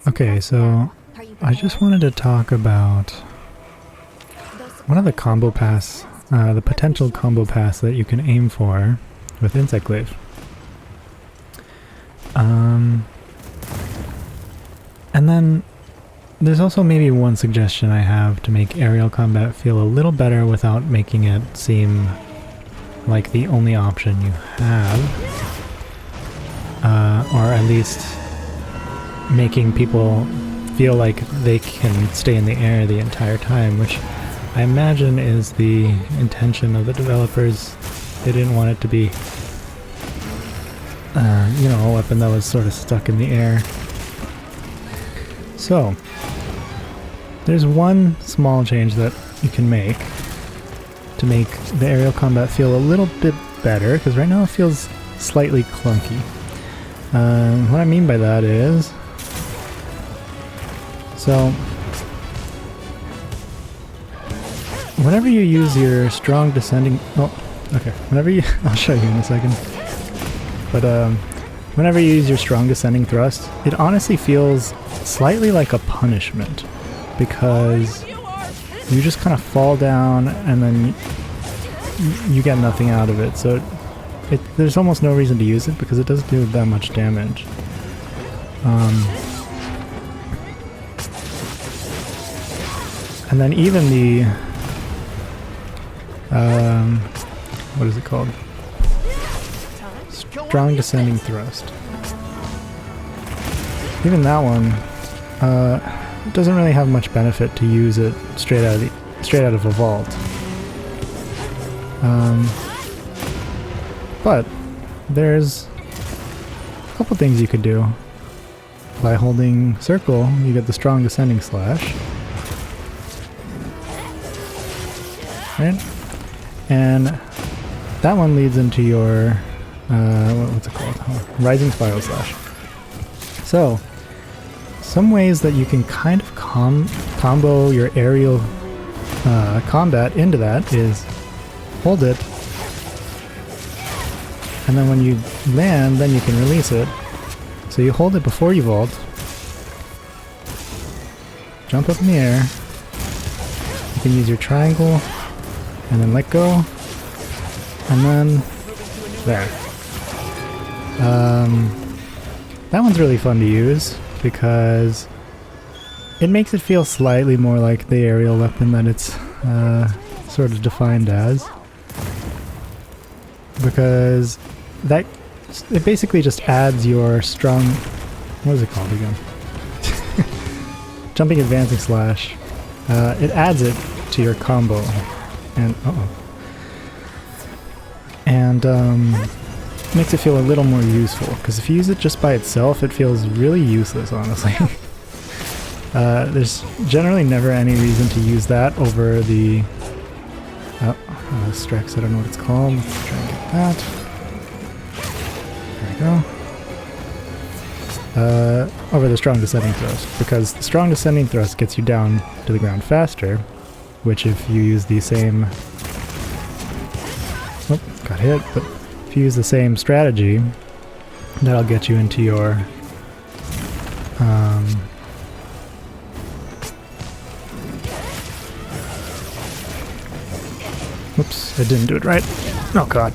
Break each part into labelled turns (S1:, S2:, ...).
S1: Okay, so I just wanted to talk about one of the combo paths, the potential combo paths that you can aim for with Insect Glaive. And then there's also maybe one suggestion I have to make aerial combat feel a little better without making it seem like the only option you have. Or at least making people feel like they can stay in the air the entire time, which I imagine is the intention of the developers. They didn't want it to be, you know, a weapon that was sort of stuck in the air. So, there's one small change that you can make to make the aerial combat feel a little bit better, because right now it feels slightly clunky. What I mean by that is, so whenever you use your strong descending, whenever you, I'll show you in a second, but whenever you use your strong descending thrust, it honestly feels slightly like a punishment, because you just kind of fall down and then you get nothing out of it. So there's almost no reason to use it because it doesn't do that much damage. And then even the what is it called? Strong descending thrust. Even that one doesn't really have much benefit to use it straight out of a vault. But there's a couple things you could do. By holding circle, you get the strong descending slash. Right? And that one leads into your what's it called? Rising spiral slash. So, some ways that you can kind of combo your aerial combat into that is hold it, and then when you land, then you can release it. So you hold it before you vault, jump up in the air, you can use your triangle, and then let go, and then there. That one's really fun to use because it makes it feel slightly more like the aerial weapon that it's sort of defined as. Because it basically just adds your strong, what is it called again? Jumping advancing slash. It adds it to your combo. And makes it feel a little more useful, because if you use it just by itself, it feels really useless, honestly. There's generally never any reason to use that over the Strex, I don't know what it's called. Let's try and get that. There we go. Over the strong descending thrust, because the strong descending thrust gets you down to the ground faster, which if you use the same... Oh, got hit, but if you use the same strategy, that'll get you into your... Whoops, I didn't do it right. Oh god.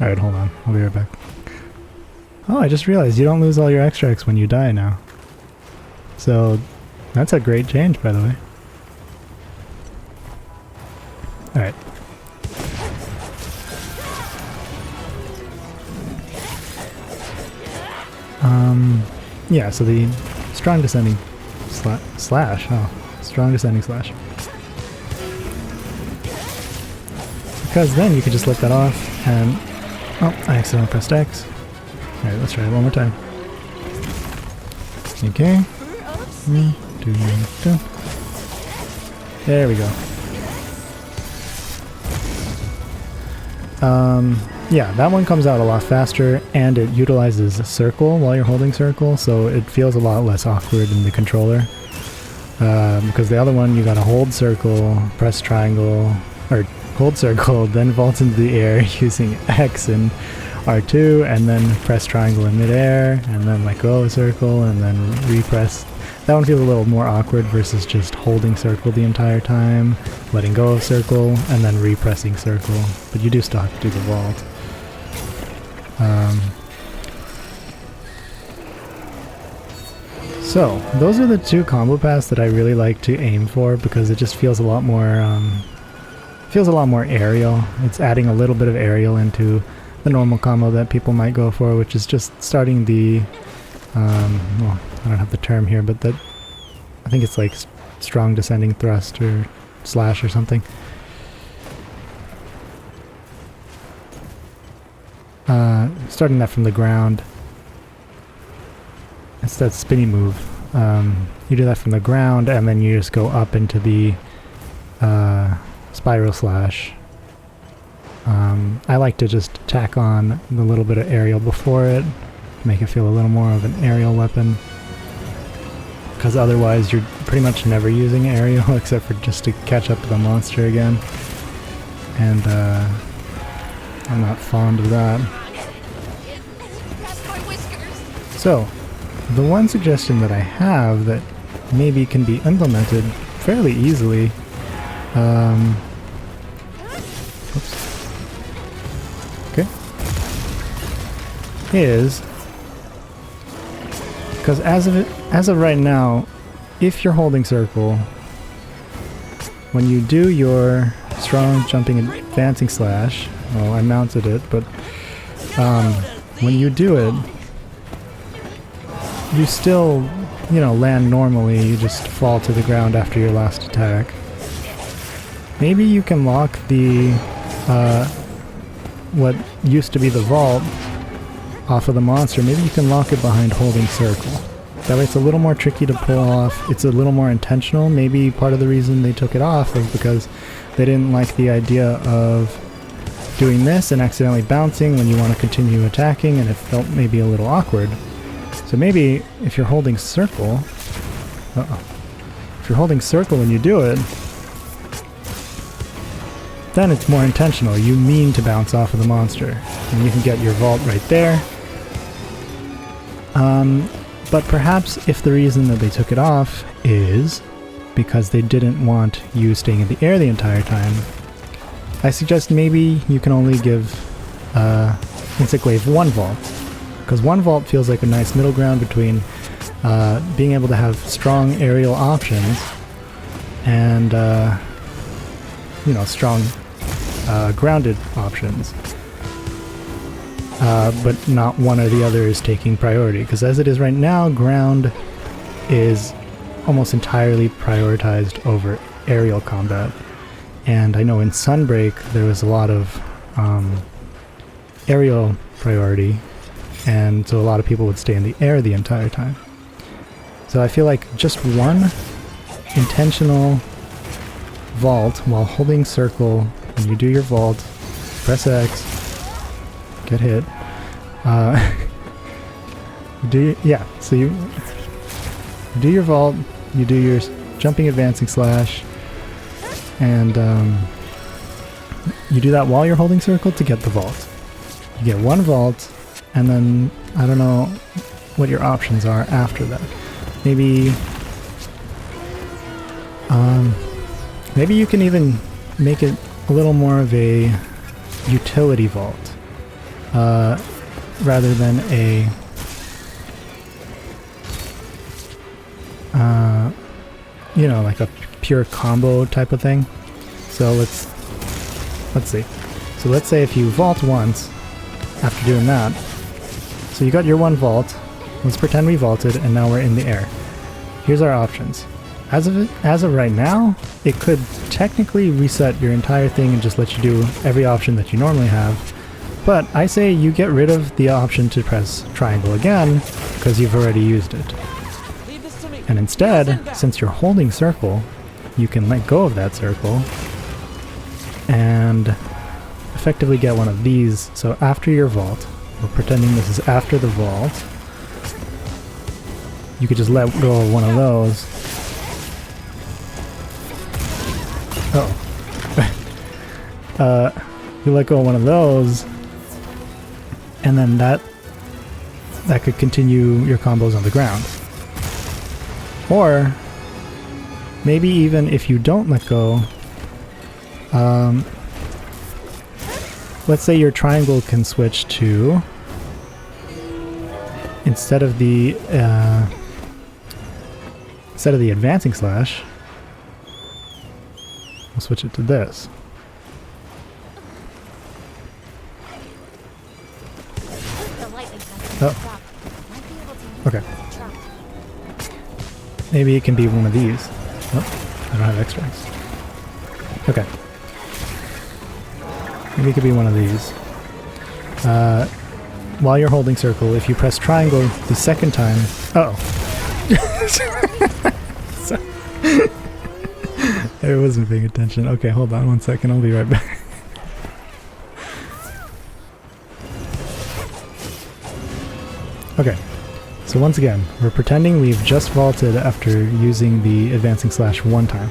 S1: Alright, hold on. I'll be right back. Oh, I just realized you don't lose all your extracts when you die now. So, that's a great change, by the way. Alright. Yeah, so the strong descending slash. Oh, strong descending slash. Because then you can just let that off and... Oh, I accidentally pressed X. Alright, let's try it one more time. Okay. 3, 2, 1. There we go. Yeah, that one comes out a lot faster, and it utilizes a circle while you're holding circle, so it feels a lot less awkward in the controller. Because the other one, you gotta hold circle, press triangle, or hold circle, then vault into the air using X, and R2 and then press triangle in midair and then let go of circle and then repress. That one feels a little more awkward versus just holding circle the entire time, letting go of circle, and then repressing circle. But you do still have to do the vault. So, those are the two combo paths that I really like to aim for because it just feels a lot more aerial. It's adding a little bit of aerial into the normal combo that people might go for, which is just starting the well, I don't have the term here, but that I think it's like strong descending thrust or slash or something. Starting that from the ground. It's that spinny move. You do that from the ground and then you just go up into the spiral slash. I like to just tack on the little bit of aerial before it, make it feel a little more of an aerial weapon. Because otherwise you're pretty much never using aerial except for just to catch up to the monster again. And I'm not fond of that. So, the one suggestion that I have that maybe can be implemented fairly easily is, because as of right now, if you're holding circle, when you do your strong jumping advancing slash, well, I mounted it, but when you do it, you still, you know, land normally, you just fall to the ground after your last attack. Maybe you can lock the what used to be the vault off of the monster. Maybe you can lock it behind holding circle. That way it's a little more tricky to pull off. It's a little more intentional. Maybe part of the reason they took it off was because they didn't like the idea of doing this and accidentally bouncing when you want to continue attacking, and it felt maybe a little awkward. So maybe if you're holding circle, if you're holding circle when you do it, then it's more intentional. You mean to bounce off of the monster, and you can get your vault right there. But perhaps if the reason that they took it off is because they didn't want you staying in the air the entire time, I suggest maybe you can only give Insect Glaive one vault, because one vault feels like a nice middle ground between being able to have strong aerial options and you know, strong grounded options. But not one or the other is taking priority, because as it is right now, ground is almost entirely prioritized over aerial combat. And I know in Sunbreak there was a lot of aerial priority, and so a lot of people would stay in the air the entire time. So I feel like just one intentional vault while holding circle, when you do your vault, press X, get hit. So you do your vault, you do your jumping advancing slash, and you do that while you're holding circle to get the vault. You get one vault, and then I don't know what your options are after that. Maybe maybe you can even make it a little more of a utility vault rather than a you know, like a pure combo type of thing. So let's see. So let's say if you vault once after doing that, so you got your one vault. Let's pretend we vaulted and now we're in the air. Here's our options. As of right now, it could technically reset your entire thing and just let you do every option that you normally have. But I say you get rid of the option to press triangle again, because you've already used it. And instead, since you're holding circle, you can let go of that circle and effectively get one of these. So after your vault, we're pretending this is after the vault, you could just let go of one of those. You let go of one of those, and then that could continue your combos on the ground. Or maybe even if you don't let go, let's say your triangle can switch to, instead of the advancing slash, we'll switch it to this. Oh. Okay. Maybe it can be one of these. Oh, I don't have extracts. Okay. Maybe it could be one of these. While you're holding circle, if you press triangle the second time... Uh-oh. I wasn't paying attention. Okay, hold on one second. I'll be right back. Okay. So once again, we're pretending we've just vaulted after using the advancing slash one time.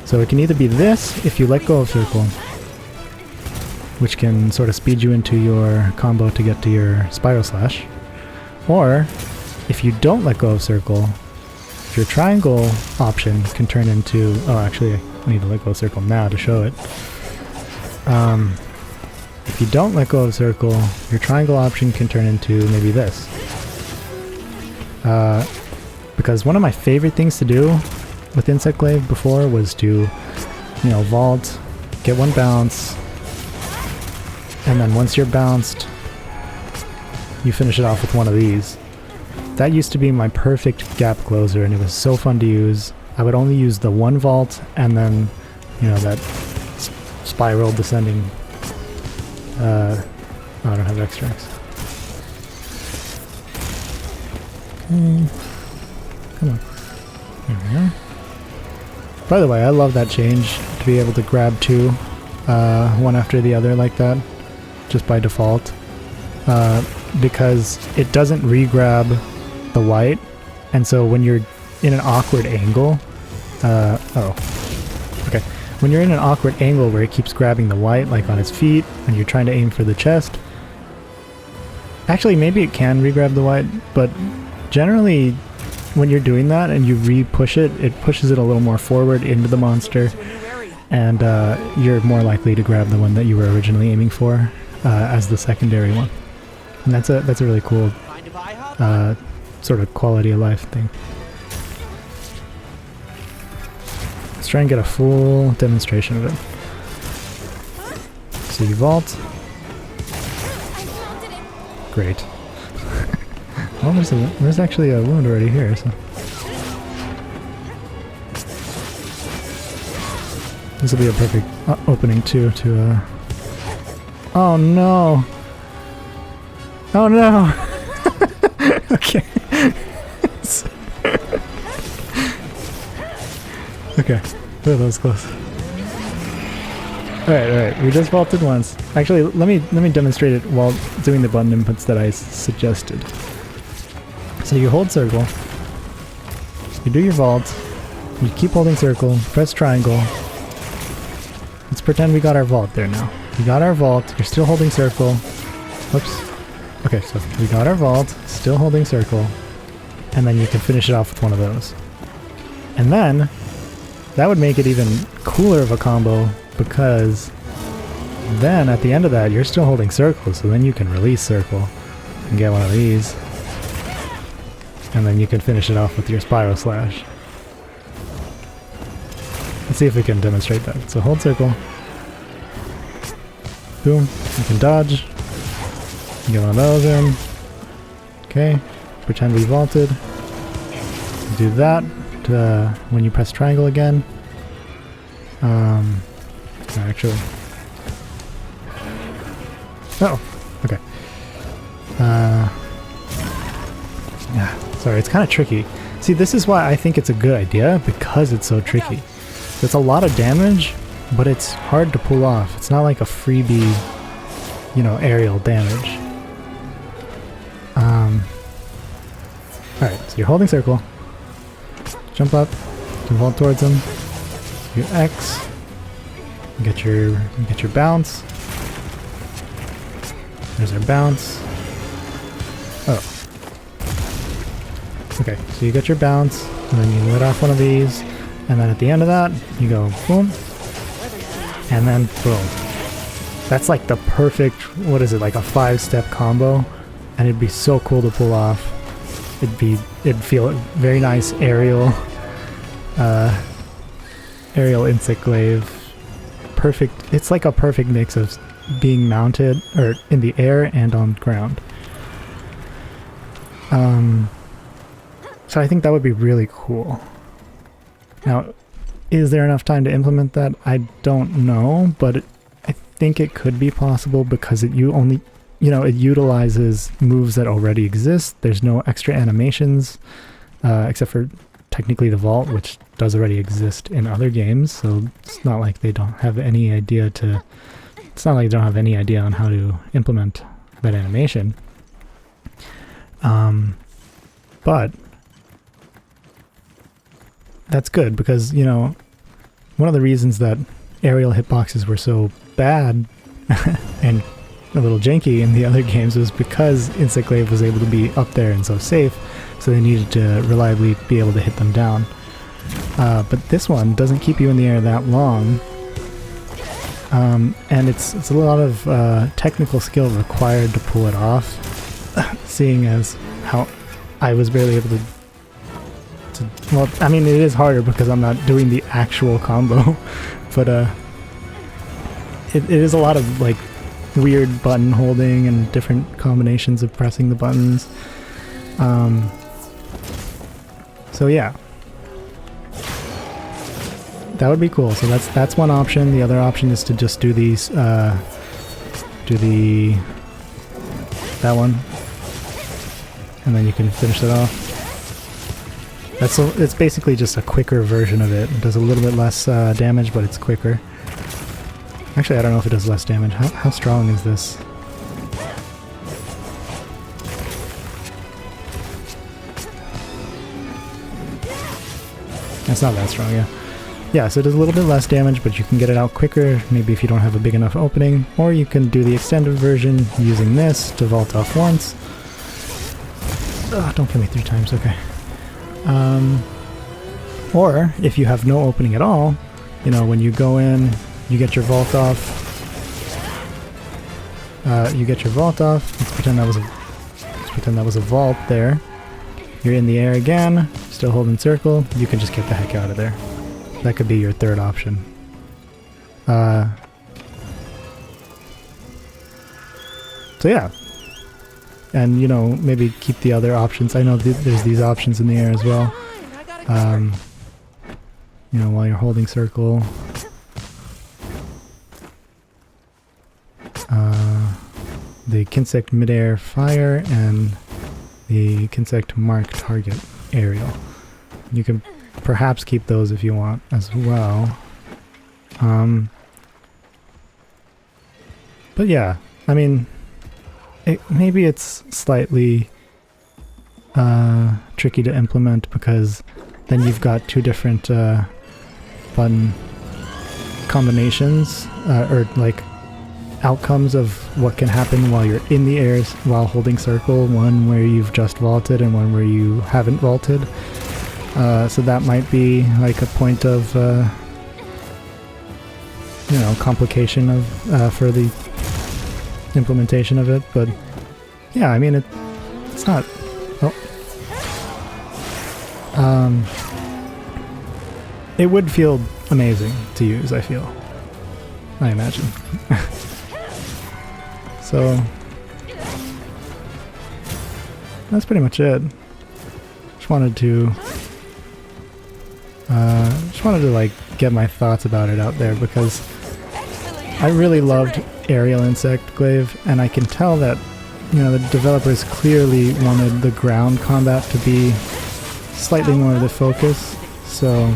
S1: So it can either be this if you let go of circle, which can sort of speed you into your combo to get to your spiral slash, or if you don't let go of circle, your triangle option can turn into... Oh, actually, I need to let go of circle now to show it. If you don't let go of circle, your triangle option can turn into maybe this. Because one of my favorite things to do with Insect Glaive before was to, vault, get one bounce, and then once you're bounced, you finish it off with one of these. That used to be my perfect gap closer, and it was so fun to use. I would only use the one vault, and then, that spiral descending. I don't have extracts. Okay. Come on. There we are. By the way, I love that change, to be able to grab two, one after the other like that, just by default. Because it doesn't re-grab the white, and so when you're in an awkward angle, when you're in an awkward angle where it keeps grabbing the white, like on its feet, and you're trying to aim for the chest, actually maybe it can re-grab the white, but generally when you're doing that and you re-push it, it pushes it a little more forward into the monster, and you're more likely to grab the one that you were originally aiming for as the secondary one. And that's a really cool sort of quality of life thing. Let's try and get a full demonstration of it. So you vault. Great. Well, there's actually a wound already here, so... This will be a perfect opening too to Oh no! Oh no! Okay. Okay. Oh, that was close. Alright, we just vaulted once. Actually, let me demonstrate it while doing the button inputs that I suggested. So you hold circle, you do your vault, you keep holding circle, press triangle. Let's pretend we got our vault there now. We got our vault, you're still holding circle. Whoops. Okay, so we got our vault, still holding circle, and then you can finish it off with one of those. And then, that would make it even cooler of a combo, because then at the end of that you're still holding circle, so then you can release circle and get one of these. And then you can finish it off with your spiral slash. Let's see if we can demonstrate that. So hold circle. Boom. You can dodge. Get one of those in. Okay. Pretend we vaulted. Do that when you press triangle again. Actually. Oh. Okay. Yeah. Sorry, it's kind of tricky. See, this is why I think it's a good idea, because it's so tricky. It's a lot of damage, but it's hard to pull off. It's not like a freebie, aerial damage. Alright, so you're holding circle. Jump up, you can vault towards him. You X. You get your bounce. There's our bounce. Oh. Okay, so you got your bounce, and then you let off one of these, and then at the end of that, you go boom, and then boom. That's like the perfect, what is it, like a 5-step combo, and it'd be so cool to pull off. It'd feel very nice aerial insect glaive. Perfect, it's like a perfect mix of being mounted, or in the air and on ground. So I think that would be really cool. Now, is there enough time to implement that? I don't know, but I think it could be possible because it utilizes moves that already exist. There's no extra animations, except for technically the vault, which does already exist in other games. So it's not like they don't have any idea on how to implement that animation. But that's good because, you know, one of the reasons that aerial hitboxes were so bad and a little janky in the other games was because Insect Glaive was able to be up there and so safe, so they needed to reliably be able to hit them down. But this one doesn't keep you in the air that long, and it's a lot of technical skill required to pull it off, seeing as how I was barely able to... Well, I mean, it is harder because I'm not doing the actual combo, but it is a lot of like weird button holding and different combinations of pressing the buttons. So yeah, that would be cool. So that's one option. The other option is to just do these, that one, and then you can finish it off. It's basically just a quicker version of it. It does a little bit less damage, but it's quicker. Actually, I don't know if it does less damage. How strong is this? It's not that strong, yeah. Yeah, so it does a little bit less damage, but you can get it out quicker, maybe if you don't have a big enough opening, or you can do the extended version using this to vault off once. Ugh, don't kill me 3 times, okay. Or if you have no opening at all, you know, when you go in, you get your vault off. Let's pretend that was a vault there. You're in the air again, still holding circle. You can just get the heck out of there. That could be your third option. So yeah. And, you know, maybe keep the other options. I know there's these options in the air as well. You know, while you're holding circle. The Kinsect midair fire and the Kinsect mark target aerial. You can perhaps keep those if you want as well. But yeah, I mean, maybe it's slightly tricky to implement because then you've got 2 different button combinations, or like outcomes of what can happen while you're in the air while holding circle, one where you've just vaulted and one where you haven't vaulted. So that might be like a point of you know, complication of for the implementation of it, but yeah, I mean it's not... it would feel amazing to use, I feel. I imagine. So that's pretty much it. Just wanted to like get my thoughts about it out there because I really loved Aerial Insect Glaive, and I can tell that, you know, the developers clearly wanted the ground combat to be slightly more of the focus. So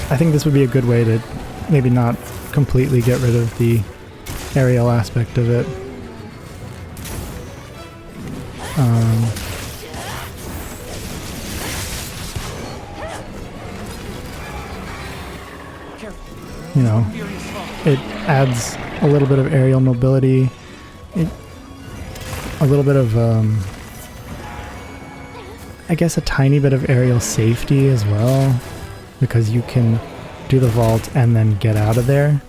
S1: I think this would be a good way to maybe not completely get rid of the aerial aspect of it. You know, it adds a little bit of aerial mobility, a little bit of, I guess a tiny bit of aerial safety as well, because you can do the vault and then get out of there.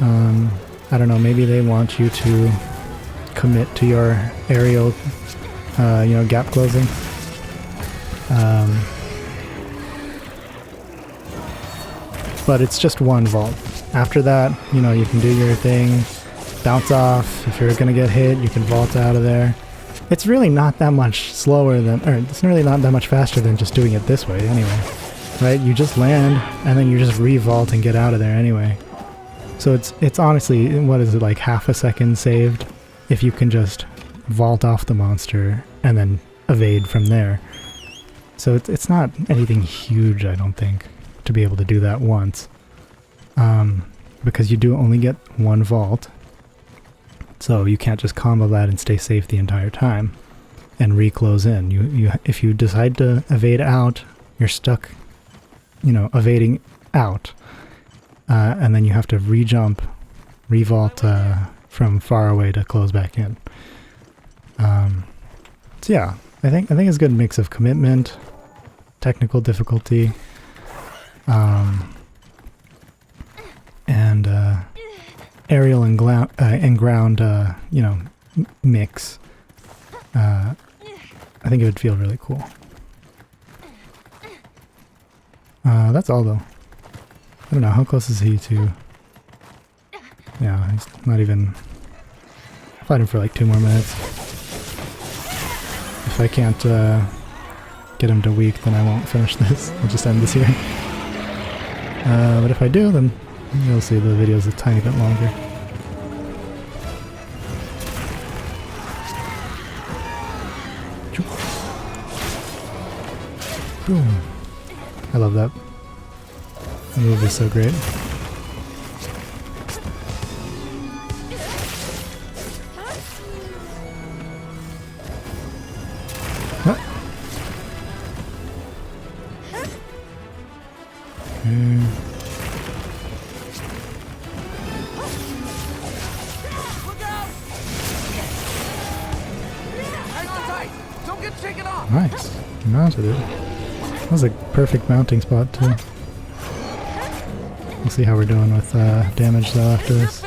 S1: I don't know, maybe they want you to commit to your aerial, you know, gap closing. But it's just one vault. After that, you know, you can do your thing, bounce off. If you're gonna get hit, you can vault out of there. It's really not that much slower than, or it's really not that much faster than just doing it this way anyway. Right? You just land, and then you just re-vault and get out of there anyway. So it's honestly, what is it, like half a second saved if you can just vault off the monster and then evade from there. So it's not anything huge, I don't think, to be able to do that once. Because you do only get one vault. So you can't just combo that and stay safe the entire time and re-close in. If you decide to evade out, you're stuck, you know, evading out. And then you have to re-jump, re-vault from far away to close back in. So yeah, I think it's a good mix of commitment, technical difficulty, and aerial and ground, you know, mix. I think it would feel really cool. That's all though. I don't know, how close is he to... Yeah, he's not even... Fight him for like 2 more minutes. If I can't get him to weak, then I won't finish this. I'll just end this here. But if I do, then you'll see the video's a tiny bit longer. Boom. I love that. The move is so great. Huh. Nice. You mounted it. That was a perfect mounting spot too. We'll see how we're doing with damage though after this.